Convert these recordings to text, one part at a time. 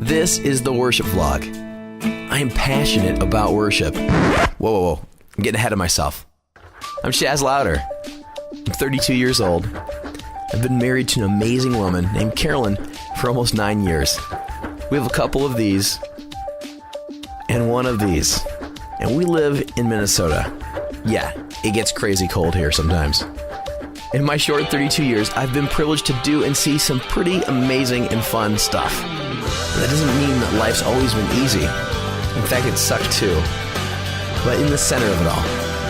This is the worship vlog. I am passionate about worship. Whoa. I'm getting ahead of myself. I'm Chaz Lowder. I'm 32 years old. I've been married to an amazing woman named Carolyn for almost 9 years. We have a couple of these and one of these. And we live in Minnesota. Yeah, it gets crazy cold here sometimes. In my short 32 years, I've been privileged to do and see some pretty amazing and fun stuff. But that doesn't mean that life's always been easy. In fact, it sucked too. But in the center of it all,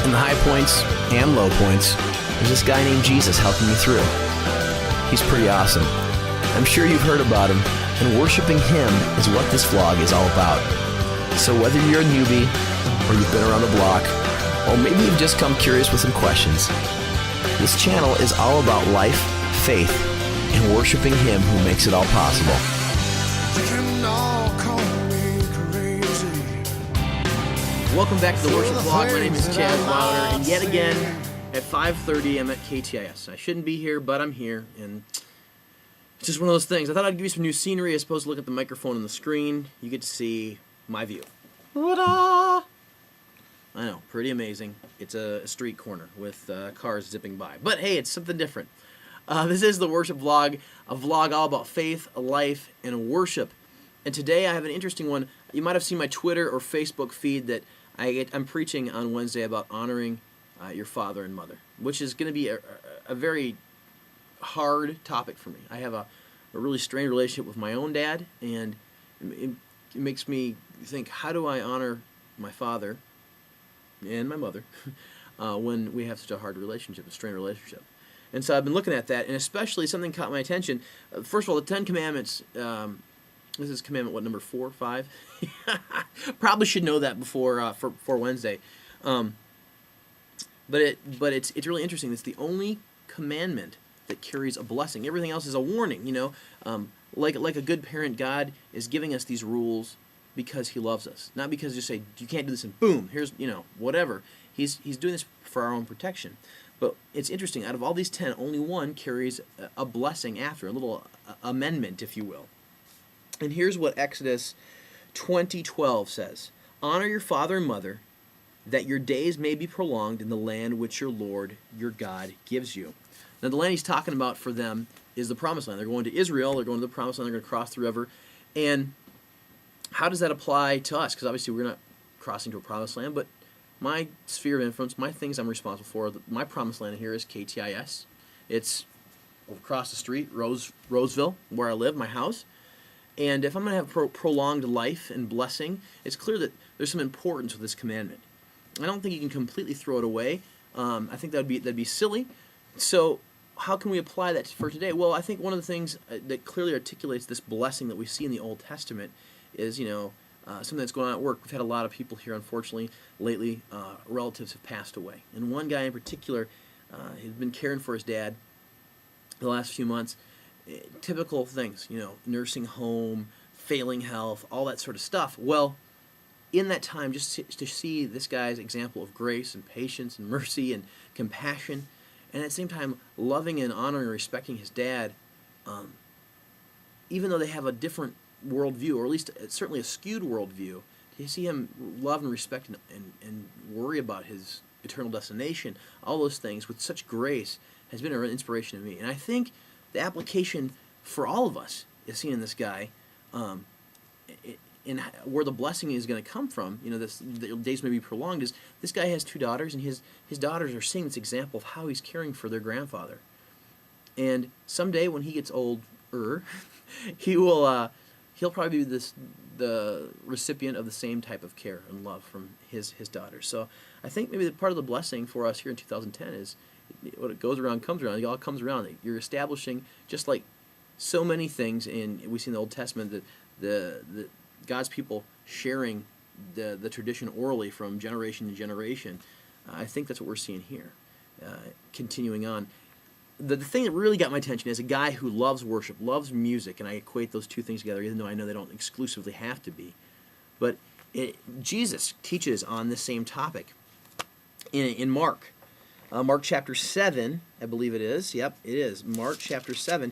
in the high points and low points, there's this guy named Jesus helping me through. He's pretty awesome. I'm sure you've heard about him, and worshiping him is what this vlog is all about. So whether you're a newbie, or you've been around the block, or maybe you've just come curious with some questions, this channel is all about life, faith, and worshiping him who makes it all possible. Welcome back to the Worship Vlog. My name is Chaz Lowder, and yet again, at 5:30, I'm at KTIS. I shouldn't be here, but I'm here, and it's just one of those things. I thought I'd give you some new scenery as opposed to look at the microphone and the screen. You get to see my view. Ta-da! I know, pretty amazing. It's a street corner with cars zipping by. But hey, it's something different. This is the Worship Vlog, a vlog all about faith, life, and worship. And today I have an interesting one. You might have seen my Twitter or Facebook feed that I'm preaching on Wednesday about honoring your father and mother, which is going to be a very hard topic for me. I have a really strained relationship with my own dad, and it makes me think, how do I honor my father and my mother when we have such a hard relationship, a strained relationship? And so I've been looking at that, and especially something caught my attention. First of all, the Ten Commandments. This is commandment, number 4, 5? Probably should know that before for Wednesday. But it's really interesting. It's the only commandment that carries a blessing. Everything else is a warning. Like a good parent, God is giving us these rules because He loves us, not because you say you can't do this and boom, here's whatever. He's doing this for our own protection. But it's interesting. Out of all these 10, only one carries a blessing after, a little amendment, if you will. And here's what Exodus 20:12 says: "Honor your father and mother, that your days may be prolonged in the land which your Lord your God gives you." Now, the land He's talking about for them is the Promised Land. They're going to Israel. They're going to the Promised Land. They're going to cross the river. And how does that apply to us? Because obviously we're not crossing to a Promised Land, but my sphere of influence, my things I'm responsible for, my Promised Land here is KTIS. It's across the street, Roseville, where I live, my house. And if I'm going to have prolonged life and blessing, it's clear that there's some importance with this commandment. I don't think you can completely throw it away. I think that'd be silly. So how can we apply that for today? Well, I think one of the things that clearly articulates this blessing that we see in the Old Testament is, something that's going on at work. We've had a lot of people here, unfortunately, lately. Relatives have passed away. And one guy in particular has been caring for his dad the last few months. Typical things, nursing home, failing health, all that sort of stuff. Well, in that time, just to see this guy's example of grace and patience and mercy and compassion, and at the same time loving and honoring and respecting his dad, even though they have a different worldview, or at least certainly a skewed worldview, to see him love and respect and worry about his eternal destination, all those things with such grace has been an inspiration to me. And I think the application for all of us is seen in this guy, in where the blessing is going to come from. The days may be prolonged. Is this guy has 2 daughters, and his daughters are seeing this example of how he's caring for their grandfather. And someday when he gets older, he'll probably be the recipient of the same type of care and love from his daughters. So I think maybe part of the blessing for us here in 2010 is, what it goes around comes around. It all comes around. You're establishing, just like so many things we see in the Old Testament, that the God's people sharing the tradition orally from generation to generation. I think that's what we're seeing here. Continuing on, the thing that really got my attention is a guy who loves worship, loves music, and I equate those two things together, even though I know they don't exclusively have to be. But Jesus teaches on this same topic in Mark. Mark chapter 7, I believe it is. Yep, it is. Mark chapter 7.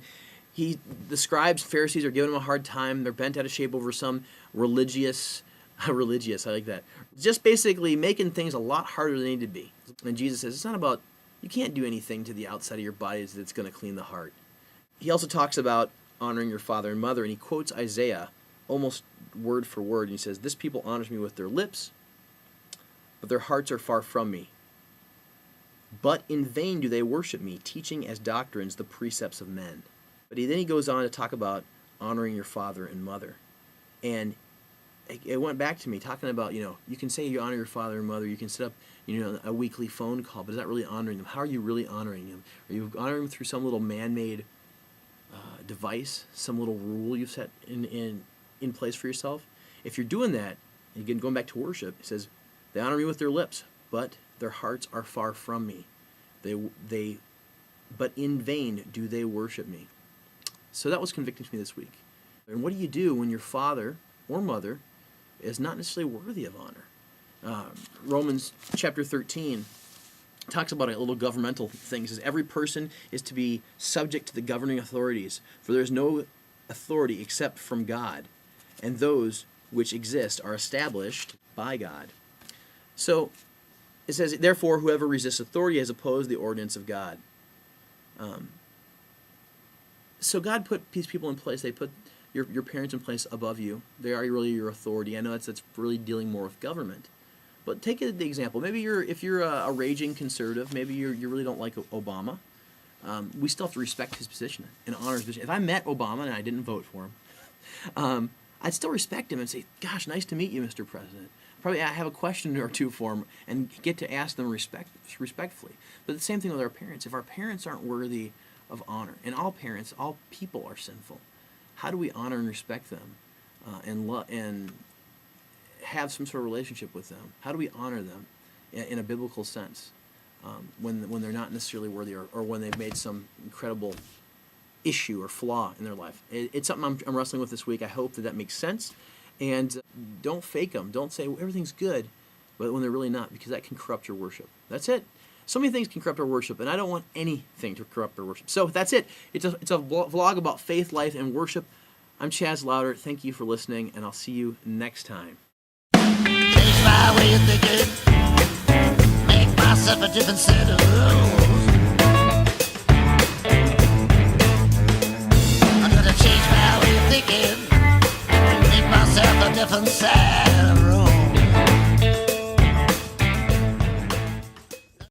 The scribes, Pharisees are giving him a hard time. They're bent out of shape over some religious, I like that. Just basically making things a lot harder than they need to be. And Jesus says, it's not about, you can't do anything to the outside of your body that's going to clean the heart. He also talks about honoring your father and mother, and he quotes Isaiah almost word for word. And he says, this people honors me with their lips, but their hearts are far from me. But in vain do they worship me, teaching as doctrines the precepts of men. But then he goes on to talk about honoring your father and mother. And it went back to me talking about, you can say you honor your father and mother. You can set up, a weekly phone call, but is that really honoring them? How are you really honoring them? Are you honoring them through some little man-made device, some little rule you've set in place for yourself? If you're doing that, and again, going back to worship, it says, they honor me with their lips, but their hearts are far from me. But in vain do they worship me. So that was convicting to me this week. And what do you do when your father or mother is not necessarily worthy of honor? Romans chapter 13 talks about a little governmental thing. It says, every person is to be subject to the governing authorities, for there is no authority except from God, and those which exist are established by God. So it says, therefore, whoever resists authority has opposed the ordinance of God. So God put these people in place. They put your parents in place above you. They are really your authority. I know that's really dealing more with government. But take the example. Maybe if you're a raging conservative, maybe you really don't like Obama. We still have to respect his position and honor his position. If I met Obama and I didn't vote for him, I'd still respect him and say, gosh, nice to meet you, Mr. President. Probably I have a question or two for him and get to ask them respectfully. But the same thing with our parents. If our parents aren't worthy of honor, and all parents, all people are sinful, how do we honor and respect them and have some sort of relationship with them? How do we honor them in a biblical sense when they're not necessarily worthy or when they've made some incredible issue or flaw in their life? It's something I'm wrestling with this week. I hope that makes sense. And don't fake them. Don't say, well, everything's good, but when they're really not, because that can corrupt your worship. That's it. So many things can corrupt our worship, and I don't want anything to corrupt our worship. So that's it. It's a vlog about faith, life, and worship. I'm Chaz Lowder. Thank you for listening, and I'll see you next time. Change my way of thinking, make myself a different set of rules.